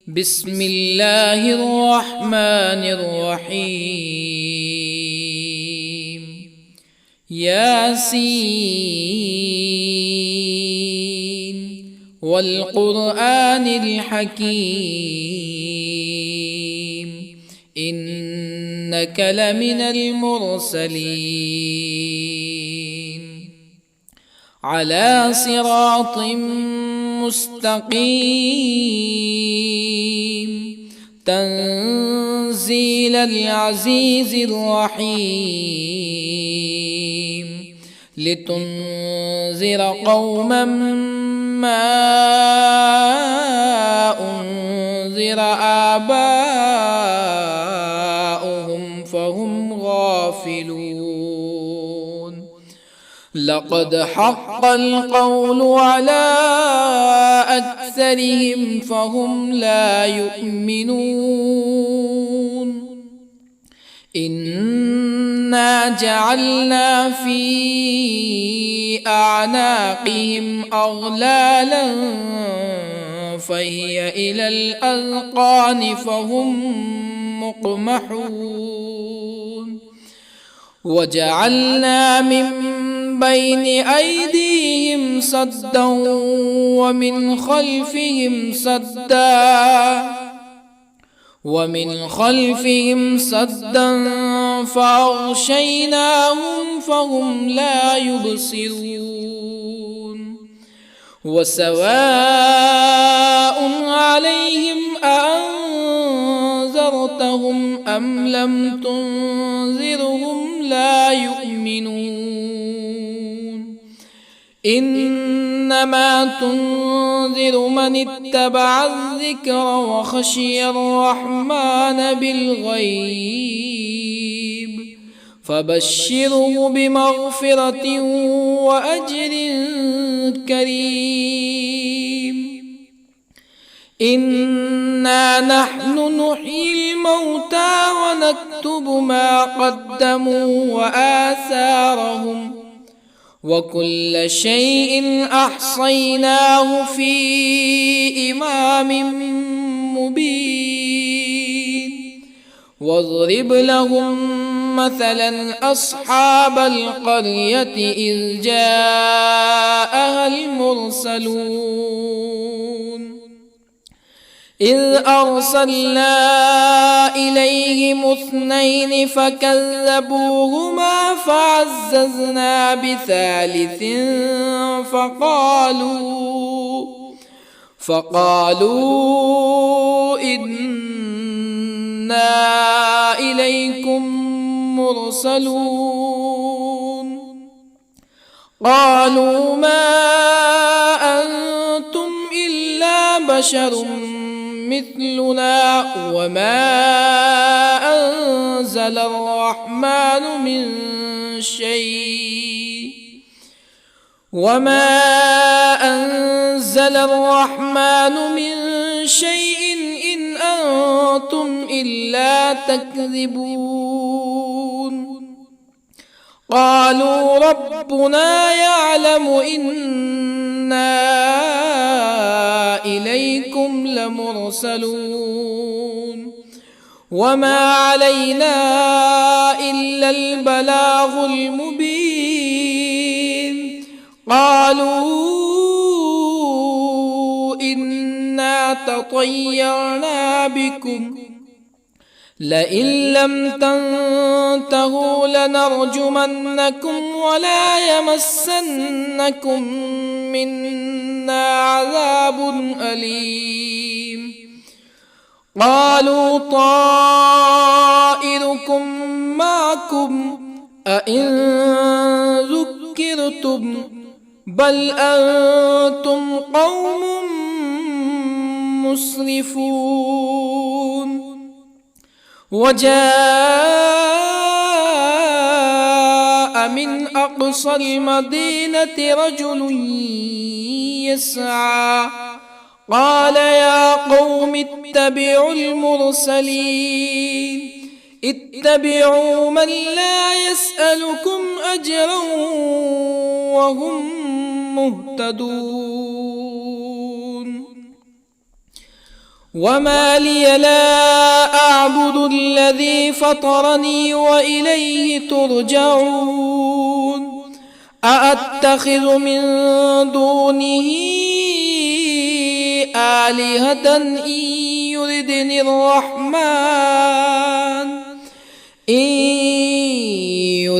بسم الله الرحمن الرحيم. ياسين والقرآن الحكيم إنك لمن المرسلين على صراط مستقيم تنزيل العزيز الرحيم لتنذر قوما ما أنذر آباؤهم فهم غافلون. لقد حق القول على أكثرهم فهم لا يؤمنون. إنا جعلنا في أعناقهم أغلالا فهي إلى الأذقان فهم مقمحون. وجعلنا من بين أيديهم سدا ومن خلفهم سدا فأغشيناهم فهم لا يبصرون. وسواء عليهم أأنذرتهم أم لم تنذرهم لا يؤمنون. إنما تنذر من اتبع الذكر وخشي الرحمن بالغيب فبشره بمغفرة وأجر كريم. إنا نحن نحيي الموتى ونكتب ما قدموا وآثارهم وكل شيء أحصيناه في إمام مبين. واضرب لهم مثلا أصحاب القرية إذ جاءها المرسلون إذ أرسلنا إليهم اثنين فكذبوهما فعززنا بثالث فقالوا إنا إليكم مرسلون. قالوا ما أنتم إلا بشر مثلنا وما أنزل الرحمن من شيء إن أنتم إلا تكذبون. قالوا ربنا يعلم إنا إليكم لمرسلون وما علينا إلا البلاغ المبين. قالوا إنا تطيرنا بكم لئن لم تنتهوا لنرجمنكم ولا يمسنكم منا عذاب أليم. قالوا طائركم معكم أئن ذكرتم بل أنتم قوم مسرفون. وجاء من أقصى المدينة رجل يسعى قال يا قوم اتبعوا المرسلين اتبعوا من لا يسألكم أجرا وهم مهتدون. وما لي لا أعبد الذي فطرني وإليه ترجعون أأتخذ من دونه آلهة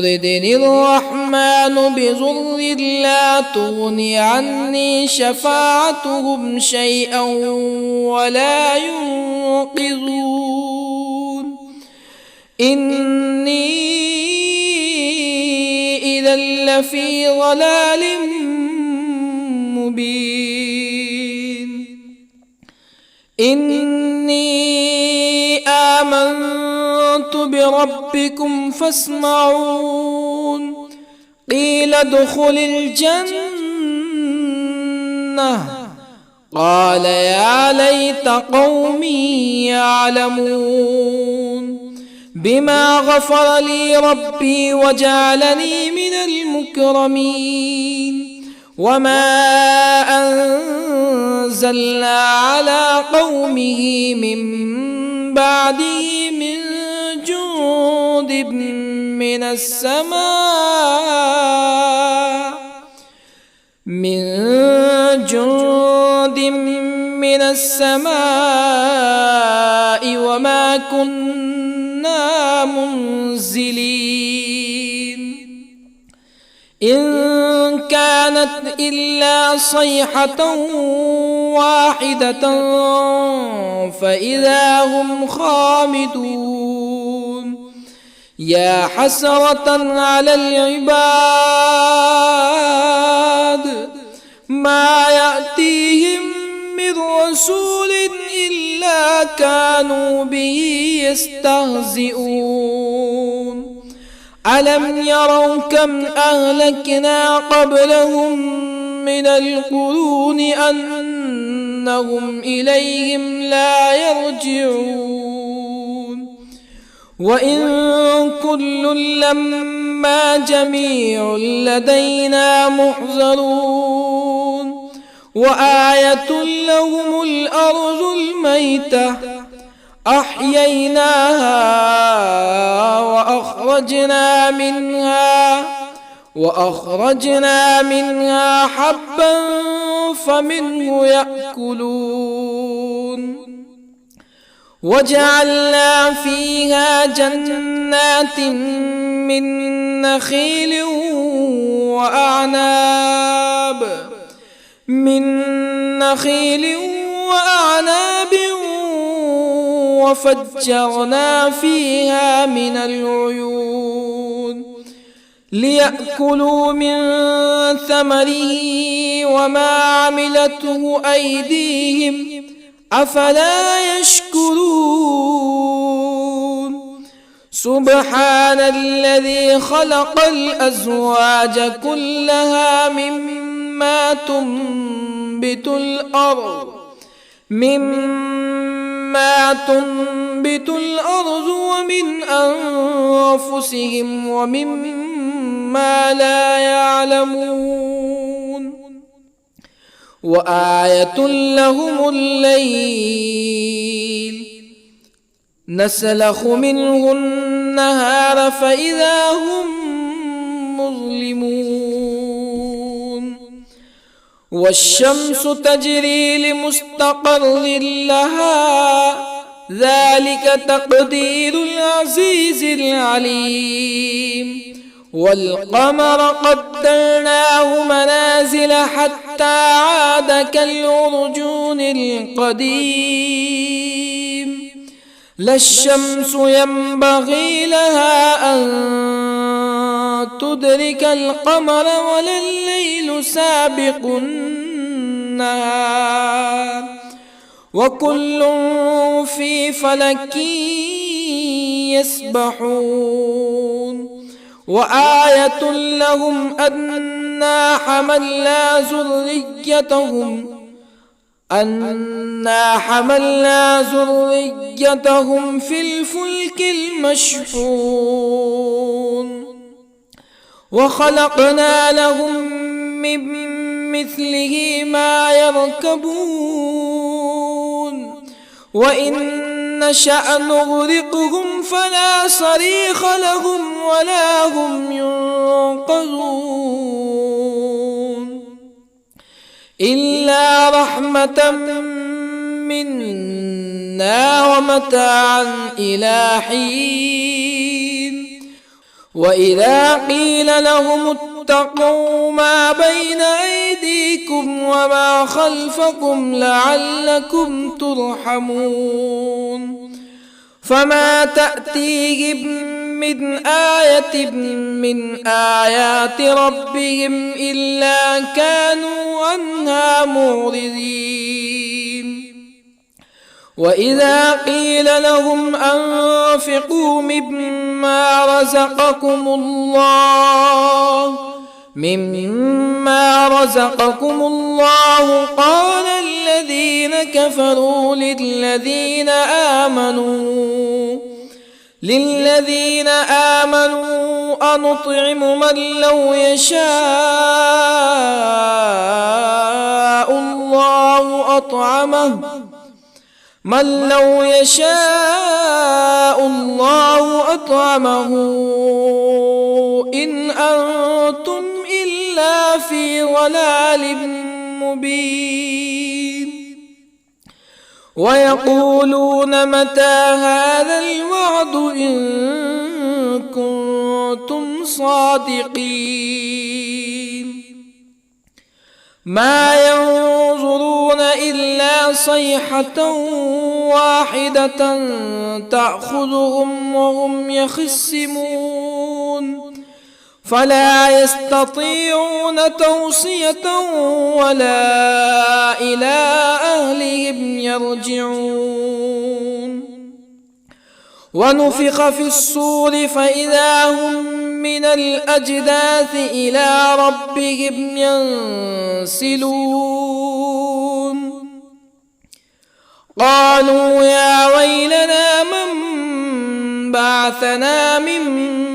يردني الرحمن بضر لا تغن عني شفاعتهم شيئا ولا ينقذون إني إذا لفي ضلال مبين إني آمنت بربكم فاسمعون قيل ادخل الجنة قال يا ليت قومي يعلمون بما غفر لي ربي وجعلني من المكرمين وما أنزلنا على قومه من بعده من جند من السماء وما كنا منزلين إن كانت إلا صيحة واحدة فإذا هم خامدون يا حسرة على العباد ما يأتيهم من رسول إلا كانوا به يستهزئون ألم يروا كم أهلكنا قبلهم من القرون أنهم إليهم لا يرجعون وإن كل لما جميع لدينا محضرون وآية لهم الأرض الميتة أحييناها وأخرجنا منها حبا فمنه يأكلون وجعلنا فيها جنات من نخيل وأعناب وفجرنا فيها من العيون ليأكلوا من ثمره وما عملته أيديهم أفلا يشكرون سبحان الذي خلق الأزواج كلها مما تنبت الأرض ومن أنفسهم ومما لا يعلمون وآية لهم الليل نسلخ منه النهار فإذا هم مظلمون والشمس تجري لمستقر لها ذلك تقدير العزيز العليم والقمر قدرناه منازل حتى عاد كالعرجون القديم لا الشمس ينبغي لها أن تدرك القمر ولا الليل سابق النهار وكل في فلك يسبحون وآية لهم أنا حملنا ذريتهم في الفلك المشحون وخلقنا لهم من مثله ما يركبون وإن نشأ نغرقهم فلا صريخ لهم ولا هم ينقذون إلا رحمة منا ومتاعا إلى حين وإذا قيل لهم اتقوا ما بين أيديكم وما خلفكم لعلكم ترحمون فما تأتيهم من آية من آيات ربهم إلا كانوا عنها معرضين وإذا قيل لهم أنفقوا مما رزقكم الله قال الذين كفروا للذين آمنوا أنطعم من لو يشاء الله أطعمه إن أنتم إلا في ضلال مبين ويقولون متى هذا الوعد إن كنتم صادقين ما ينظرون إلا صيحة واحدة تأخذهم وهم يخصمون فلا يستطيعون توصية ولا إلى أهلهم يرجعون ونفخ في الصور فإذا هم من الأجداث إلى ربهم ينسلون قالوا يا ويلنا من بعثنا من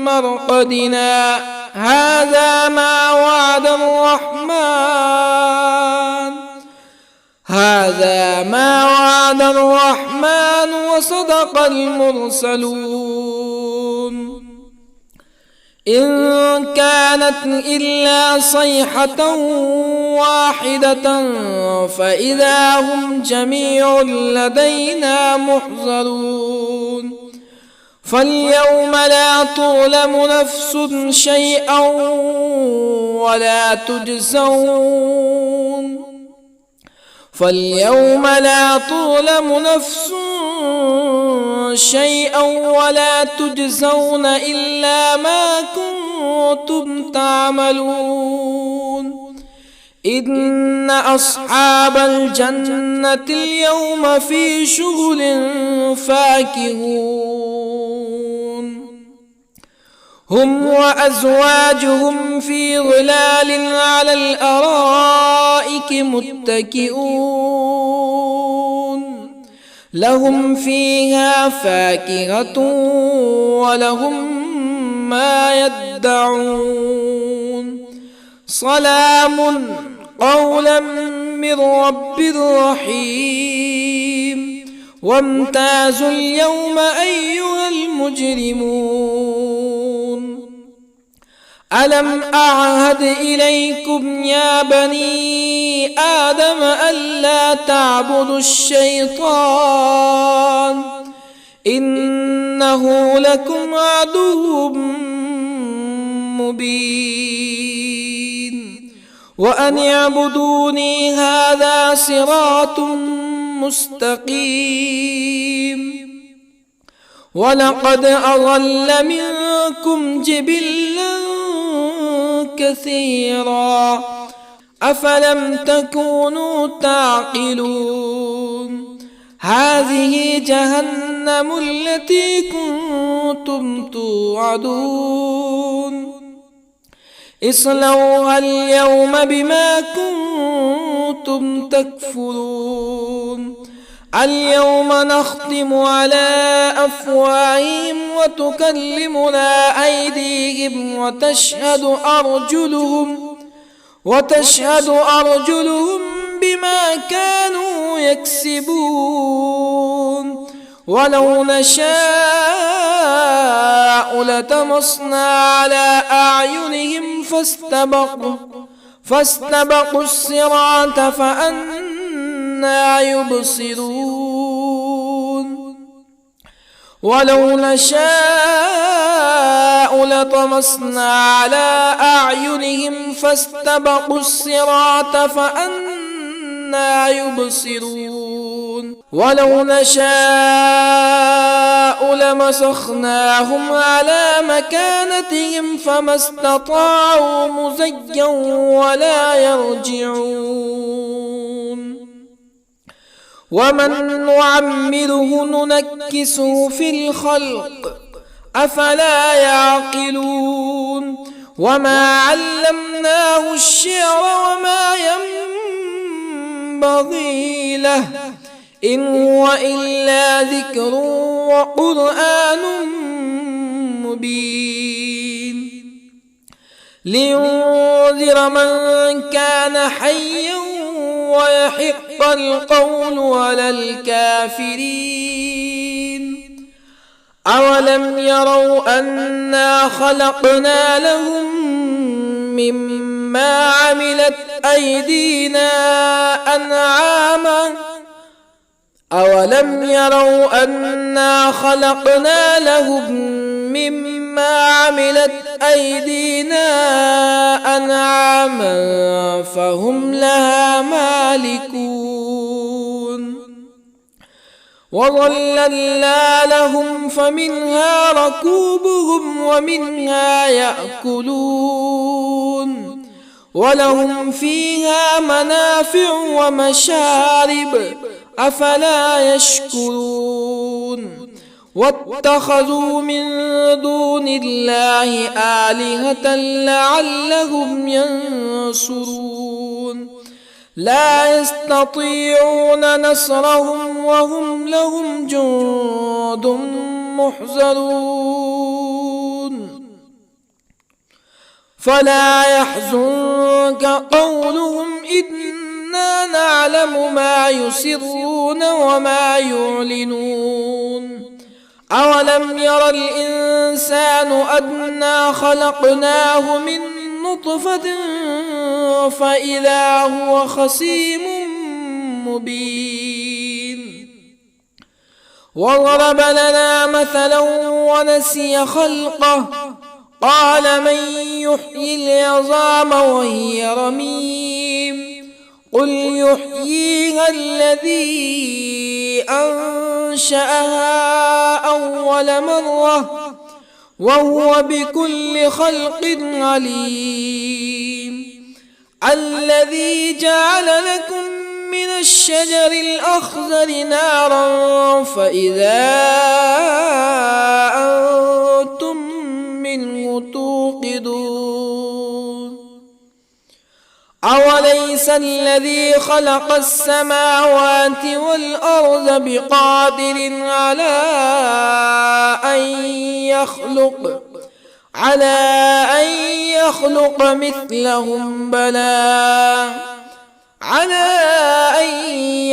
مرقدنا هذا ما وعد الرحمن وصدق المرسلون إن كانت إلا صيحة واحدة فإذا هم جميع لدينا محضرون فاليوم لا تظلم نفس شيئا ولا تجزون إلا ما كنتم تعملون إن أصحاب الجنة اليوم في شغل فاكهون هم وأزواجهم في ظلال على الأرائك متكئون لهم فيها فاكهة ولهم ما يدعون سلام قولا من رب رحيم وامتازوا اليوم أيها المجرمون ألم أعهد إليكم يا بني آدم ألا تعبدوا الشيطان إنه لكم عدو مبين وأن اعبدوني هذا صراط مستقيم ولقد أضل منكم جبلا كثيرا أفلم تكونوا تعقلون هذه جهنم التي كنتم توعدون اصلوها اليوم بما كنتم تكفرون اليوم نختم على أفواههم وتكلمنا أيديهم وتشهد أرجلهم بما كانوا يكسبون ولو نشاء لطمسنا على أعينهم فاستبقوا الصراط فأنى يبصرون ولو نشاء لطمسنا على أعينهم فاستبقوا الصراط فأنى يبصرون ولو نشاء لمسخناهم على مكانتهم فما استطاعوا مزيا ولا يرجعون ومن نعمره ننكسه في الخلق أفلا يعقلون وما علمناه الشعر وما ينبغي له إن هو إلا ذكر وقرآن مبين لينذر من كان حيا ويحق القول على الكافرين أولم يروا أنا خلقنا لهم مما عملت أيدينا أنعاما أولم يروا أنا خلقنا لهم مما عملت أيدينا أنعاما فهم لها مالكون وظللنا لهم فمنها ركوبهم ومنها يأكلون ولهم فيها منافع ومشارب أفلا يشكرون واتخذوا من دون الله آلهة لعلهم ينصرون لا يستطيعون نصرهم وهم لهم جند محضرون فلا يحزنك قولهم إنا نعلم ما يسرون وما يعلنون أولم ير الإنسان أنا خلقناه من نطفة فإذا هو خصيم مبين وضرب لنا مثلا ونسي خلقه قال من يحيي العظام وهي رميم قل يحييها الذي أنشأها أول مرة وهو بكل خلق عليم الذي جعل لكم من الشجر الأخضر نارا فإذا أنتم منه توقدون أوليس الذي خلق السماوات والأرض بقادر على أن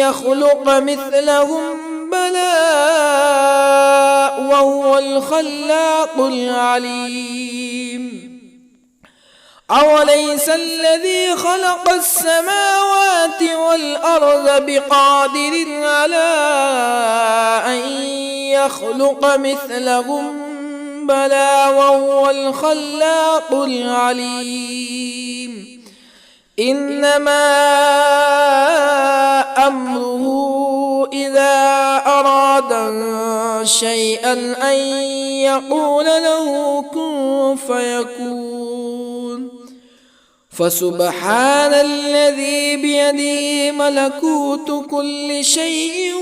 يخلق مثلهم بلى وهو الخلاق العليم أوليس الذي خلق السماوات والأرض بقادر على أن يخلق مثلهم بلى وهو الخلاق العليم إنما أمره إذا أراد شيئا أن يقول له كن فيكون فسبحان الذي بيده ملكوت كل شيء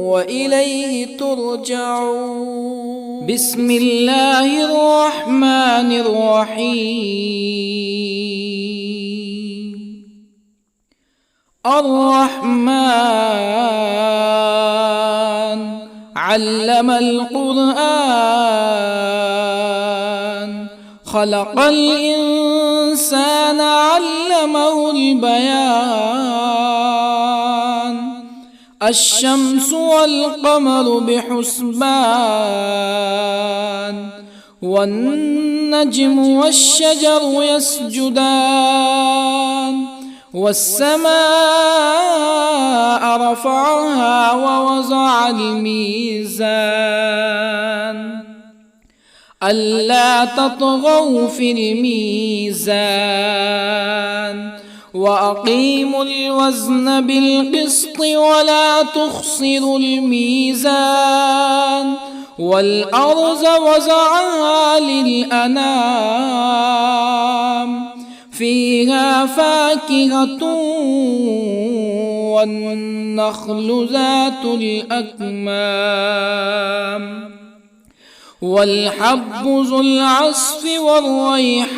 وإليه ترجعون بسم الله الرحمن الرحيم الرحمن علم القرآن خلق الإنسان علمه البيان الشمس والقمر بحسبان والنجم والشجر يسجدان والسماء رفعها ووضع الميزان ألا تطغوا في الميزان وأقيموا الوزن بالقسط ولا تخسروا الميزان والأرض وضعها للأنام فيها فاكهة والنخل ذات الأكمام والحب ذو العصف والريحان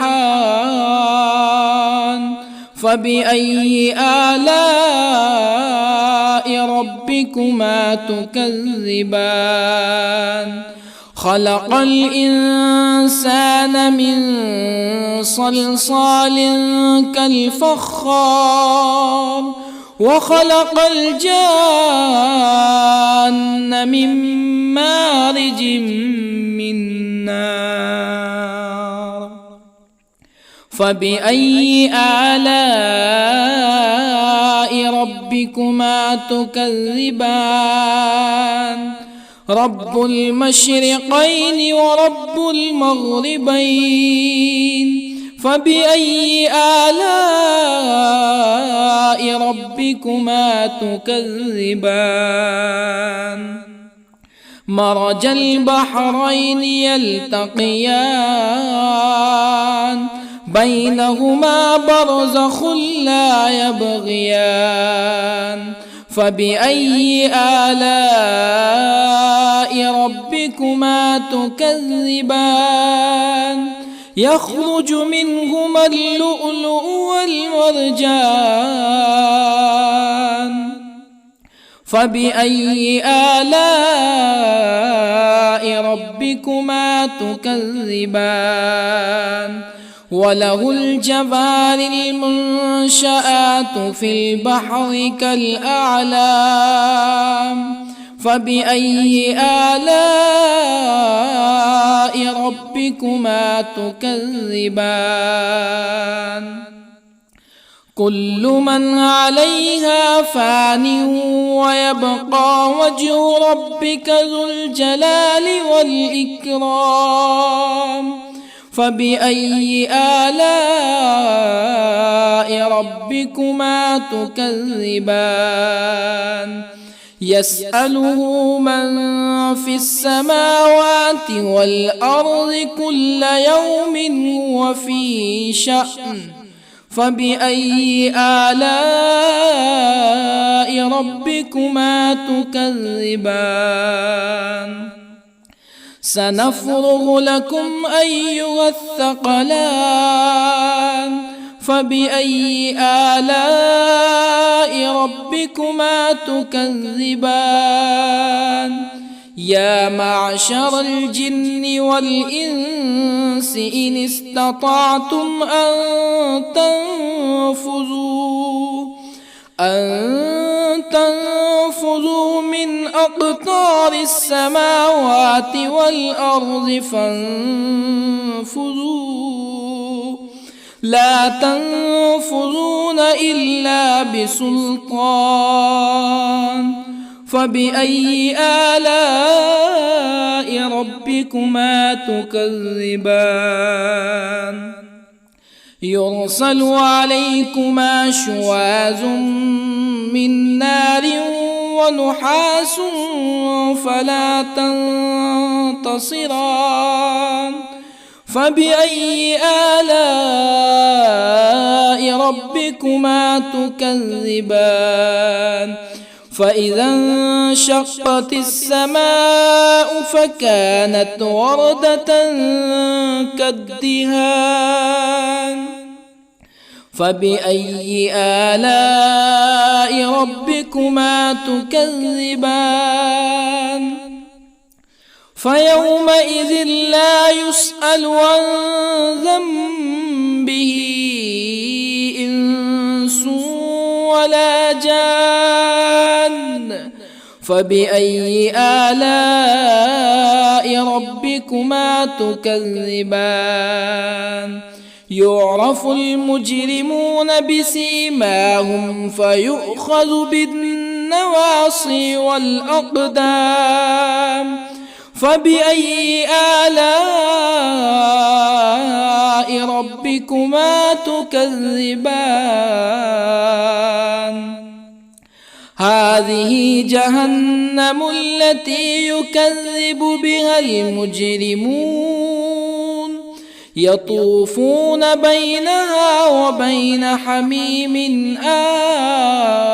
فبأي آلاء ربكما تكذبان خلق الإنسان من صلصال كالفخار وخلق الجان من مارج من نار فبأي آلاء ربكما تكذبان رب المشرقين ورب المغربين فبأي آلاء ربكما تكذبان مرج البحرين يلتقيان بينهما برزخ لا يبغيان فبأي آلاء ربكما تكذبان يخرج منهما اللؤلؤ والمرجان فبأي آلاء ربكما تكذبان وله الجوار المنشآت في البحر كالأعلام فبأي آلاء ربكما تكذبان كل من عليها فان ويبقى وجه ربك ذو الجلال والإكرام فبأي آلاء ربكما تكذبان يسأله من في السماوات والأرض كل يوم هو في شأن فبأي آلاء ربكما تكذبان سنفرغ لكم أيها الثقلان فبأي آلاء ربكما تكذبان يا معشر الجن والإنس إن استطعتم أن تنفذوا من أقطار السماوات والأرض فانفذوا لا تنفذون إلا بسلطان فبأي آلاء ربكما تكذبان يرسل عليكما شواظ من نار ونحاس فلا تنتصران فبأي آلاء ربكما تكذبان فإذا انشقت السماء فكانت وردة كالدهان فبأي آلاء ربكما تكذبان فيومئذ لا يسأل عن ذنبه إنس ولا جان. فبأي آلاء ربكما تكذبان؟ يعرف المجرمون بسيماهم فيؤخذ بالنواصي والأقدام. فبأي آلاء ربكما تكذبان؟ هذه جهنم التي يكذب بها المجرمون، يطوفون بينها وبين حميم آن.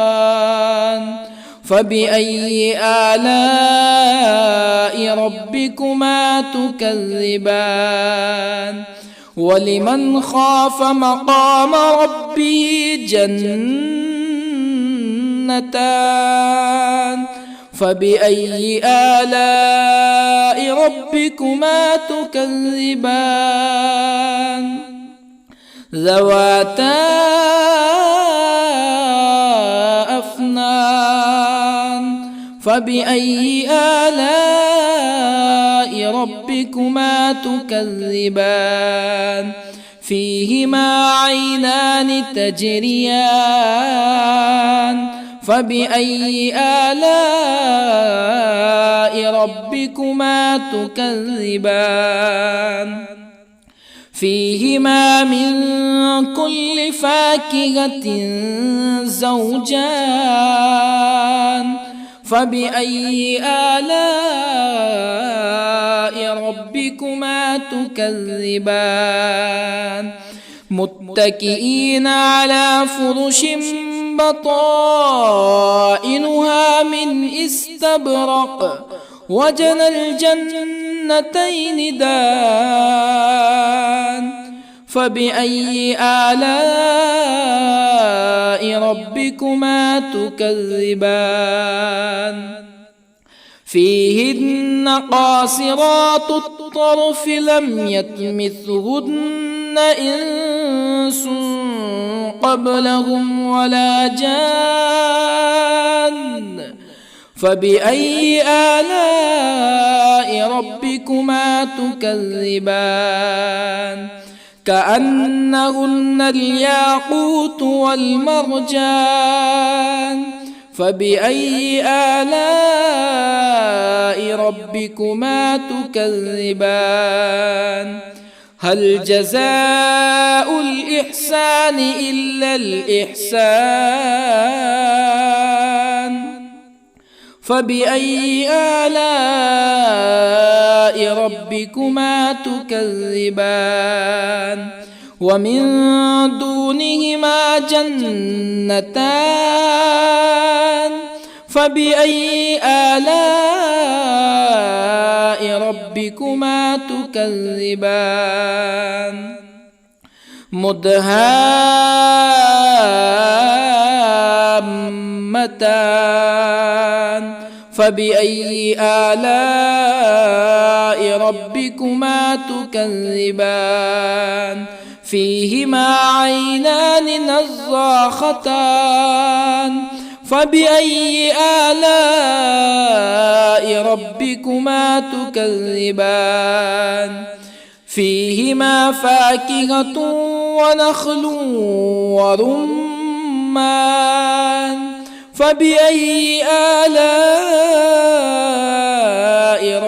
فبأي آلاء ربكما تكذبان؟ ولمن خاف مقام ربه جنتان. فبأي آلاء ربكما تكذبان؟ ذواتا أفنان. فبأي آلاء ربكما تكذبان؟ فيهما عينان تجريان. فبأي آلاء ربكما تكذبان؟ فيهما من كل فاكهة زوجان. فبأي آلاء ربكما تكذبان؟ متكئين على فرش بطائنها من استبرق وجنى الجنتين دان. فبأي آلاء ربكما تكذبان؟ فيهن قاصرات الطرف لم يطمثهن إنس قبلهم ولا جان. فبأي آلاء ربكما تكذبان؟ كأنهن الياقوت والمرجان. فبأي آلاء ربكما تكذبان؟ هل جزاء الإحسان إلا الإحسان؟ فبأي آلاء ربكما تكذبان؟ ومن دونهما جنتان. فبأي آلاء ربكما تكذبان؟ مدهامتان. فبأي آلاء ربكما تكذبان؟ فيهما عينان نضاختان. فبأي آلاء ربكما تكذبان؟ فيهما فاكهة ونخل ورمان. فبأي آلاء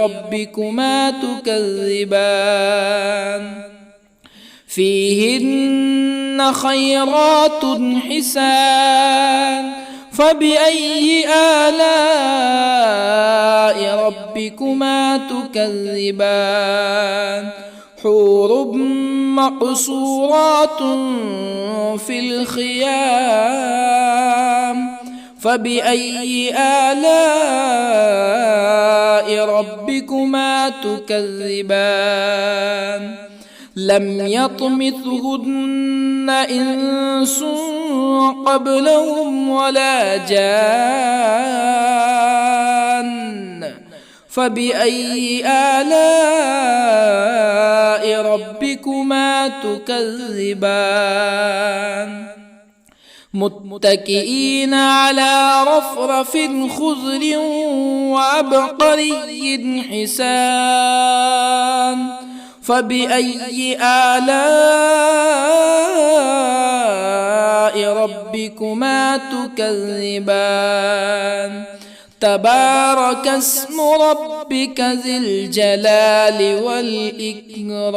ربكما تكذبان؟ فيهن خيرات حسان. فبأي آلاء ربكما تكذبان؟ حور مقصورات في الخيام. فبأي آلاء ربكما تكذبان؟ لم يطمثهن إنس قبلهم ولا جان. فبأي آلاء ربكما تكذبان متكئين على رفرف خضر وعبقري حسان فبأي آلاء ربكما تكذبان تبارك اسم ربك ذي الجلال والإكرام.